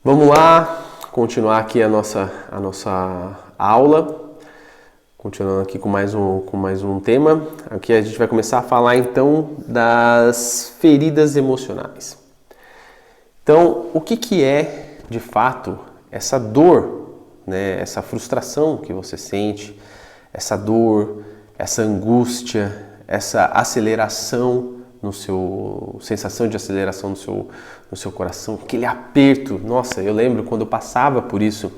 Vamos lá, continuar aqui a nossa aula, continuando aqui com mais um tema. Aqui a gente vai começar a falar então das feridas emocionais. Então, o que é de fato essa dor, né? Essa frustração que você sente, essa dor, essa angústia, essa aceleração sensação de aceleração no seu coração, aquele aperto. Nossa, eu lembro quando eu passava por isso,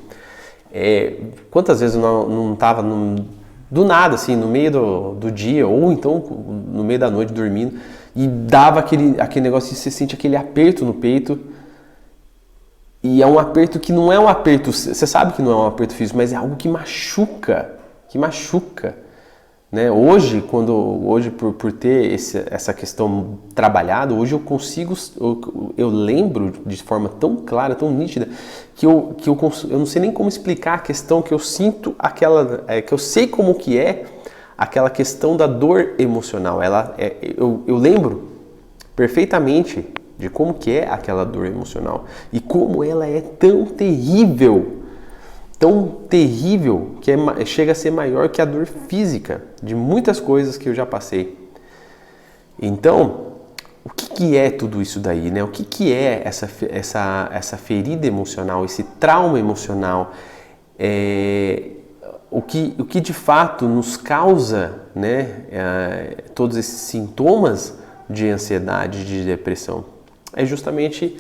quantas vezes eu não estava do nada, assim, no meio do dia, ou então no meio da noite dormindo, e dava aquele negócio, você sente aquele aperto no peito, e é um aperto que não é um aperto, você sabe que não é um aperto físico, mas é algo que machuca, né? Hoje, por ter essa questão trabalhada, hoje eu lembro de forma tão clara, tão nítida, que eu não sei nem como explicar a questão que eu sinto, que eu sei como que é aquela questão da dor emocional. Eu lembro perfeitamente de como que é aquela dor emocional e como ela é tão terrível que chega a ser maior que a dor física de muitas coisas que eu já passei. Então, o que é tudo isso daí, né? O que é essa ferida emocional, esse trauma emocional? O que de fato nos causa, né, todos esses sintomas de ansiedade, de depressão? É justamente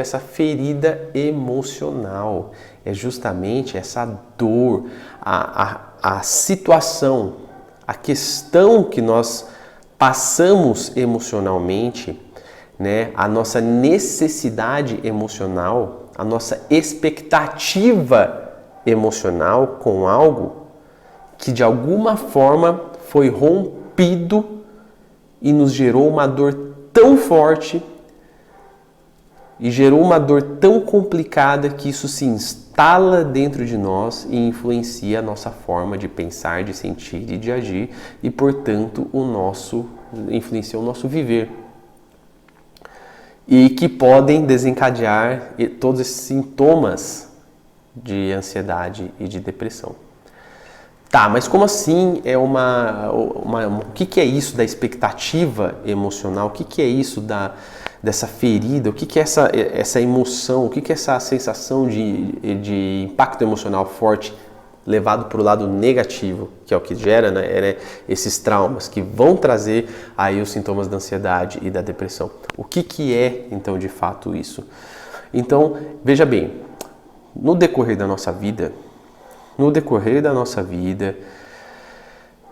essa ferida emocional, é justamente essa dor, a situação, a questão que nós passamos emocionalmente, né? A nossa necessidade emocional, a nossa expectativa emocional com algo que de alguma forma foi rompido e nos gerou uma dor tão forte e gerou uma dor tão complicada que isso se instala dentro de nós e influencia a nossa forma de pensar, de sentir e de agir e, portanto, influencia o nosso viver. E que podem desencadear todos esses sintomas de ansiedade e de depressão. Tá, mas como assim o que é isso da expectativa emocional? O que é isso dessa ferida? O que é essa emoção? O que é essa sensação de impacto emocional forte levado para o lado negativo, que é o que gera, né, esses traumas que vão trazer aí os sintomas da ansiedade e da depressão? O que é, então, de fato isso? Então, veja bem, no decorrer da nossa vida,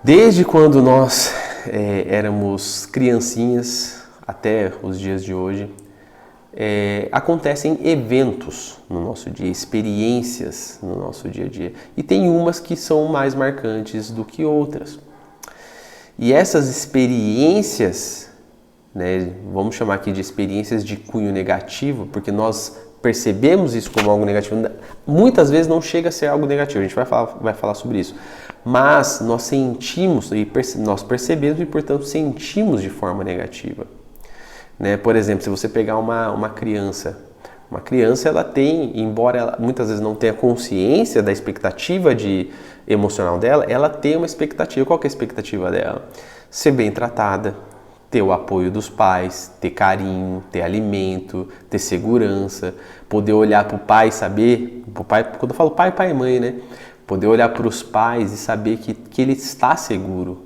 desde quando nós éramos criancinhas até os dias de hoje, acontecem eventos no nosso dia, experiências no nosso dia a dia. E tem umas que são mais marcantes do que outras. E essas experiências, né, vamos chamar aqui de experiências de cunho negativo, porque nós percebemos isso como algo negativo, muitas vezes não chega a ser algo negativo, a gente vai falar sobre isso, mas nós sentimos, nós percebemos e, portanto, sentimos de forma negativa, né? Por exemplo, se você pegar uma criança, ela tem, embora ela muitas vezes não tenha consciência da expectativa emocional dela, ela tem uma expectativa. Qual que é a expectativa dela? Ser bem tratada, ter o apoio dos pais, ter carinho, ter alimento, ter segurança, poder olhar para o pai e saber, quando eu falo pai e mãe, né? Poder olhar para os pais e saber que ele está seguro,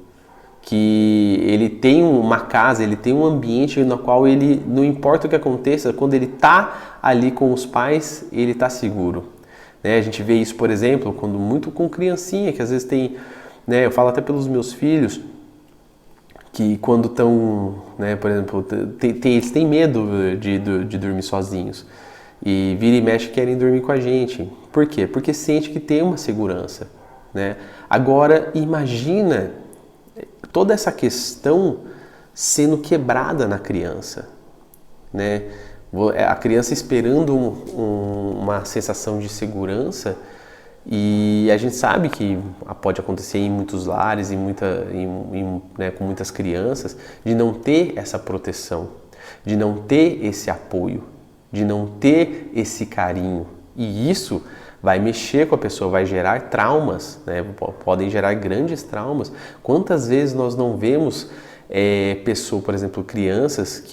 que ele tem uma casa, ele tem um ambiente no qual ele, não importa o que aconteça, quando ele está ali com os pais, ele está seguro. Né? A gente vê isso, por exemplo, muito com criancinha, que às vezes tem, né, eu falo até pelos meus filhos, que quando estão, né, por exemplo, eles têm medo de dormir sozinhos e vira e mexe querem dormir com a gente. Por quê? Porque sente que tem uma segurança, né? Agora, imagina toda essa questão sendo quebrada na criança, né? A criança esperando uma sensação de segurança. E a gente sabe que pode acontecer em muitos lares, né, com muitas crianças, de não ter essa proteção, de não ter esse apoio, de não ter esse carinho. E isso vai mexer com a pessoa, vai gerar traumas, né? Podem gerar grandes traumas. Quantas vezes nós não vemos pessoas, por exemplo, crianças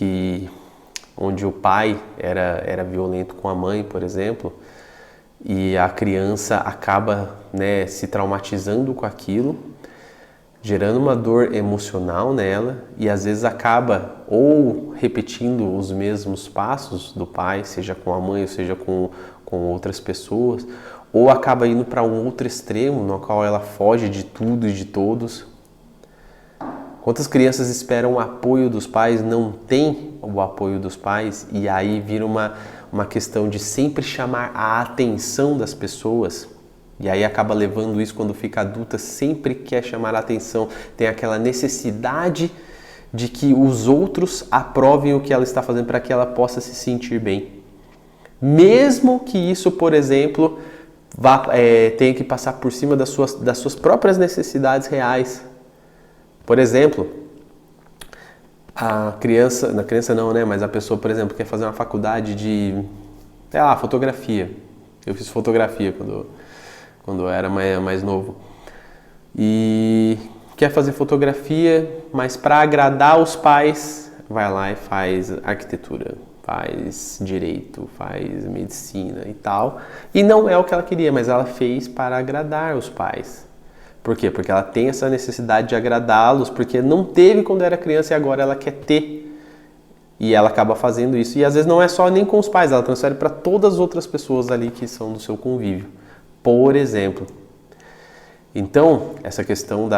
onde o pai era violento com a mãe, por exemplo, e a criança acaba, né, se traumatizando com aquilo, gerando uma dor emocional nela e às vezes acaba ou repetindo os mesmos passos do pai, seja com a mãe ou seja com outras pessoas, ou acaba indo para um outro extremo no qual ela foge de tudo e de todos. Quantas crianças esperam o apoio dos pais, não tem o apoio dos pais e aí vira uma questão de sempre chamar a atenção das pessoas. E aí acaba levando isso quando fica adulta, sempre quer chamar a atenção, tem aquela necessidade de que os outros aprovem o que ela está fazendo para que ela possa se sentir bem. Mesmo que isso, por exemplo, tenha que passar por cima das suas próprias necessidades reais. Por exemplo, a criança não, né? Mas a pessoa, por exemplo, quer fazer uma faculdade de, sei lá, fotografia. Eu fiz fotografia quando eu era mais novo. E quer fazer fotografia, mas para agradar os pais, vai lá e faz arquitetura, faz direito, faz medicina e tal. E não é o que ela queria, mas ela fez para agradar os pais. Por quê? Porque ela tem essa necessidade de agradá-los, porque não teve quando era criança e agora ela quer ter. E ela acaba fazendo isso. E às vezes não é só nem com os pais, ela transfere para todas as outras pessoas ali que são do seu convívio. Por exemplo. Então, essa questão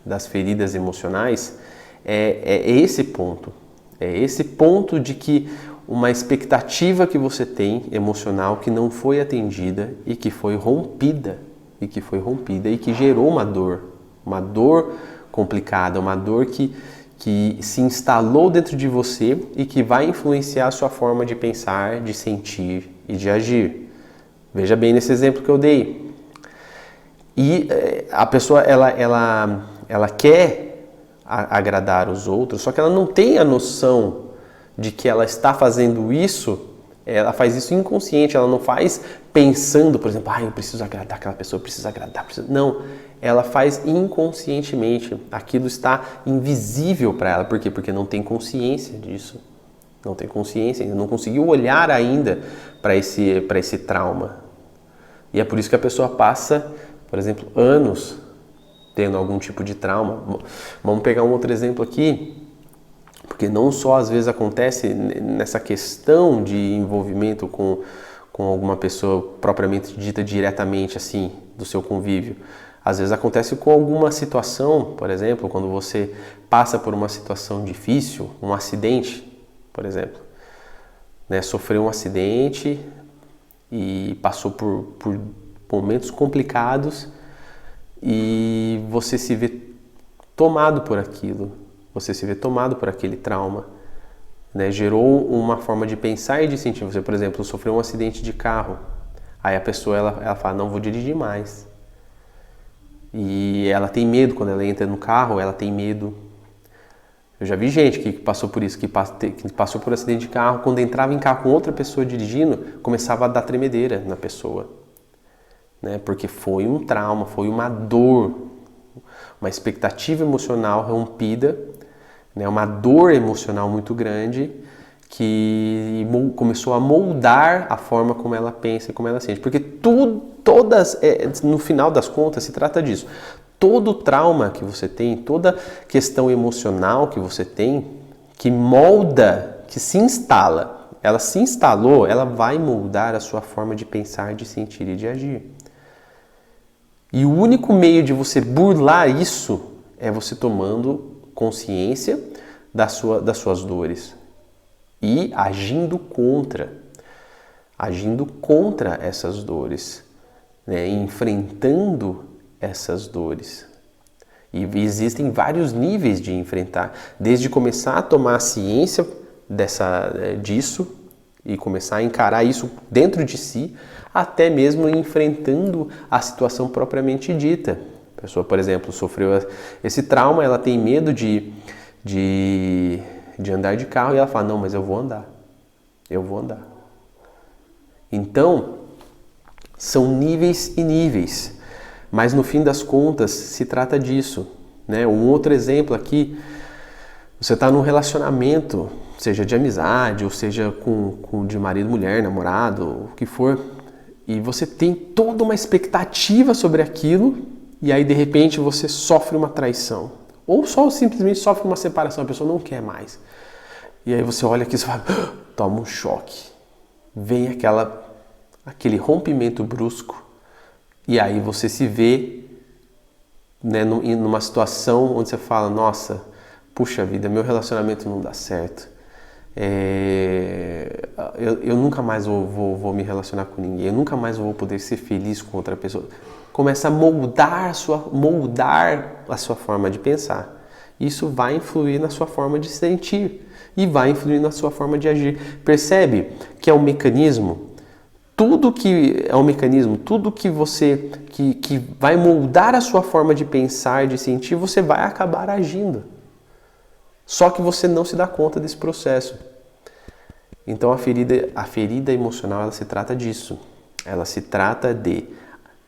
das feridas emocionais é esse ponto. É esse ponto de que uma expectativa que você tem emocional que não foi atendida e que foi rompida. E que gerou uma dor complicada, uma dor que se instalou dentro de você e que vai influenciar a sua forma de pensar, de sentir e de agir. Veja bem nesse exemplo que eu dei. E a pessoa, ela quer agradar os outros, só que ela não tem a noção de que ela está fazendo isso. Ela faz isso inconsciente, ela não faz pensando, por exemplo, eu preciso agradar aquela pessoa, eu preciso agradar. Não, ela faz inconscientemente. Aquilo está invisível para ela. Por quê? Porque não tem consciência disso. Não tem consciência, não conseguiu olhar ainda para esse trauma. E é por isso que a pessoa passa, por exemplo, anos tendo algum tipo de trauma. Vamos pegar um outro exemplo aqui. Porque não só às vezes acontece nessa questão de envolvimento com alguma pessoa propriamente dita diretamente assim, do seu convívio. Às vezes acontece com alguma situação, por exemplo, quando você passa por uma situação difícil, um acidente, por exemplo. Né? Sofreu um acidente e passou por momentos complicados e você se vê tomado por aquilo. Você se vê tomado por aquele trauma, né? Gerou uma forma de pensar e de sentir. Você, por exemplo, sofreu um acidente de carro, aí a pessoa ela fala, não vou dirigir mais. E ela tem medo, quando ela entra no carro, ela tem medo. Eu já vi gente que passou por isso, que passou por um acidente de carro, quando entrava em carro com outra pessoa dirigindo, começava a dar tremedeira na pessoa, né? Porque foi um trauma, foi uma dor, uma expectativa emocional rompida, né, uma dor emocional muito grande que começou a moldar a forma como ela pensa e como ela sente. Porque no final das contas, se trata disso. Todo trauma que você tem, toda questão emocional que você tem, que molda, que se instala, ela se instalou, ela vai moldar a sua forma de pensar, de sentir e de agir. E o único meio de você burlar isso é você tomando consciência das suas dores e agindo contra essas dores, né? Enfrentando essas dores. E existem vários níveis de enfrentar, desde começar a tomar ciência disso e começar a encarar isso dentro de si, até mesmo enfrentando a situação propriamente dita. A pessoa, por exemplo, sofreu esse trauma, ela tem medo de andar de carro e ela fala, não, mas eu vou andar. eu vou andar. Então, são níveis e níveis, mas no fim das contas se trata disso, né? Um outro exemplo aqui, você está num relacionamento, seja de amizade, ou seja com de marido, mulher, namorado, o que for, e você tem toda uma expectativa sobre aquilo, e aí de repente você sofre uma traição, ou só simplesmente sofre uma separação, a pessoa não quer mais. E aí você olha aqui e fala, toma um choque, vem aquele rompimento brusco, e aí você se vê, né, numa situação onde você fala, nossa, puxa vida, meu relacionamento não dá certo, eu nunca mais vou me relacionar com ninguém, eu nunca mais vou poder ser feliz com outra pessoa. Começa a moldar a sua forma de pensar. Isso vai influir na sua forma de sentir e vai influir na sua forma de agir. Percebe que é um mecanismo? Tudo que é um mecanismo, tudo que você que vai moldar a sua forma de pensar, de sentir, você vai acabar agindo. Só que você não se dá conta desse processo. Então a ferida emocional, ela se trata disso. Ela se trata de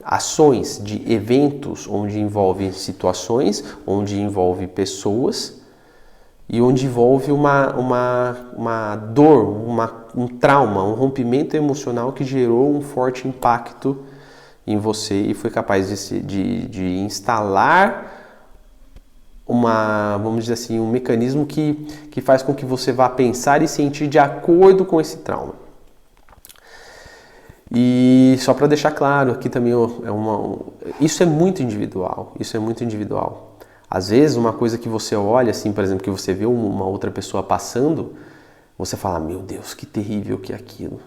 ações, de eventos onde envolve situações, onde envolve pessoas e onde envolve uma dor, um trauma, um rompimento emocional que gerou um forte impacto em você e foi capaz de instalar vamos dizer assim, um mecanismo que faz com que você vá pensar e sentir de acordo com esse trauma. E só para deixar claro, aqui também isso é muito individual, Às vezes uma coisa que você olha, assim, por exemplo, que você vê uma outra pessoa passando, você fala, meu Deus, que terrível que é aquilo.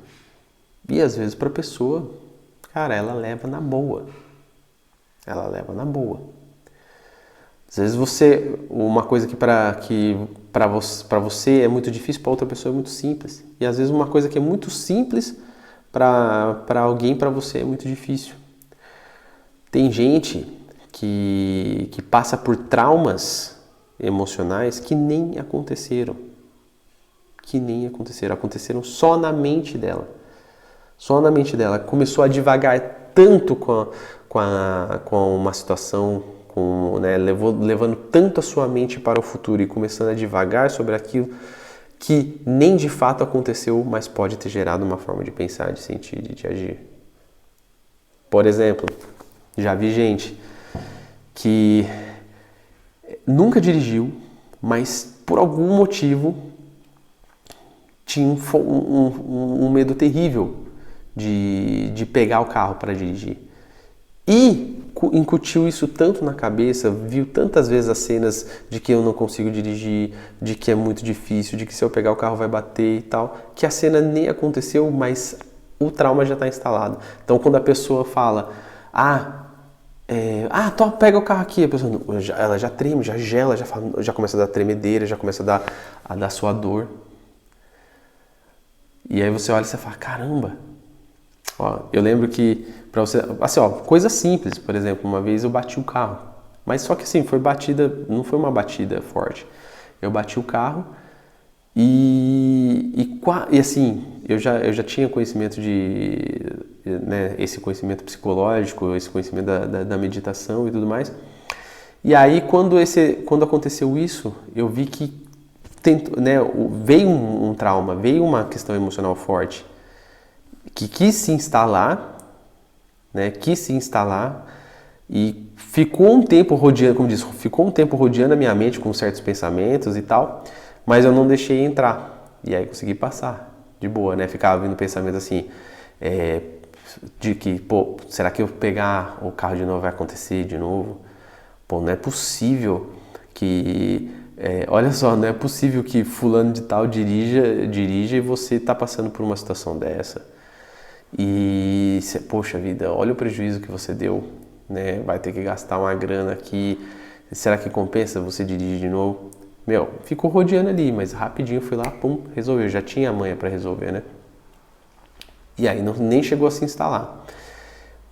E às vezes para a pessoa, cara, ela leva na boa. Às vezes uma coisa que para você é muito difícil, para outra pessoa é muito simples. E às vezes uma coisa que é muito simples para alguém, para você é muito difícil. Tem gente que passa por traumas emocionais que nem aconteceram. Aconteceram só na mente dela. Começou a divagar tanto com uma situação, né, levando tanto a sua mente para o futuro e começando a divagar sobre aquilo que nem de fato aconteceu, mas pode ter gerado uma forma de pensar, de sentir e de agir. Por exemplo, já vi gente que nunca dirigiu, mas por algum motivo tinha um medo terrível de pegar o carro para dirigir. E incutiu isso tanto na cabeça, viu tantas vezes as cenas de que eu não consigo dirigir, de que é muito difícil, de que se eu pegar o carro vai bater e tal, que a cena nem aconteceu, mas o trauma já está instalado. Então quando a pessoa fala, pega o carro aqui, a pessoa, ela já treme, já gela, já começa a dar tremedeira, já começa a dar sua dor. E aí você olha e você fala, caramba. Ó, eu lembro que, pra você, assim, coisa simples, por exemplo, uma vez eu bati o carro, mas só que assim, não foi uma batida forte. Eu bati o carro e assim, eu já tinha conhecimento né, esse conhecimento psicológico, esse conhecimento da meditação e tudo mais. E aí, quando aconteceu isso, eu vi que veio um trauma, veio uma questão emocional forte que quis se instalar e ficou um tempo rodeando, como diz, a minha mente com certos pensamentos e tal, mas eu não deixei entrar. E aí consegui passar de boa, né? Ficava vindo pensamento assim, de que, será que eu pegar o carro de novo vai acontecer de novo? Não é possível que... olha só, não é possível que fulano de tal dirija e você está passando por uma situação dessa. E, poxa vida, olha o prejuízo que você deu, né? Vai ter que gastar uma grana aqui. Será que compensa você dirigir de novo? Ficou rodeando ali, mas rapidinho fui lá, resolveu. Já tinha a manha para resolver, né? E aí nem chegou a se instalar.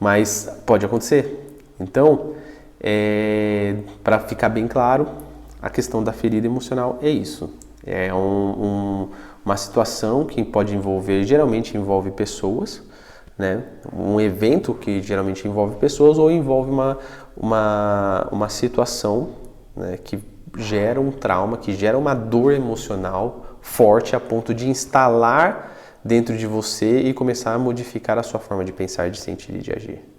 Mas pode acontecer. Então, para ficar bem claro, a questão da ferida emocional é isso. É uma situação que pode envolver, geralmente envolve pessoas, né? Um evento que geralmente envolve pessoas ou envolve uma situação, né, que gera um trauma, que gera uma dor emocional forte a ponto de instalar dentro de você e começar a modificar a sua forma de pensar, de sentir e de agir.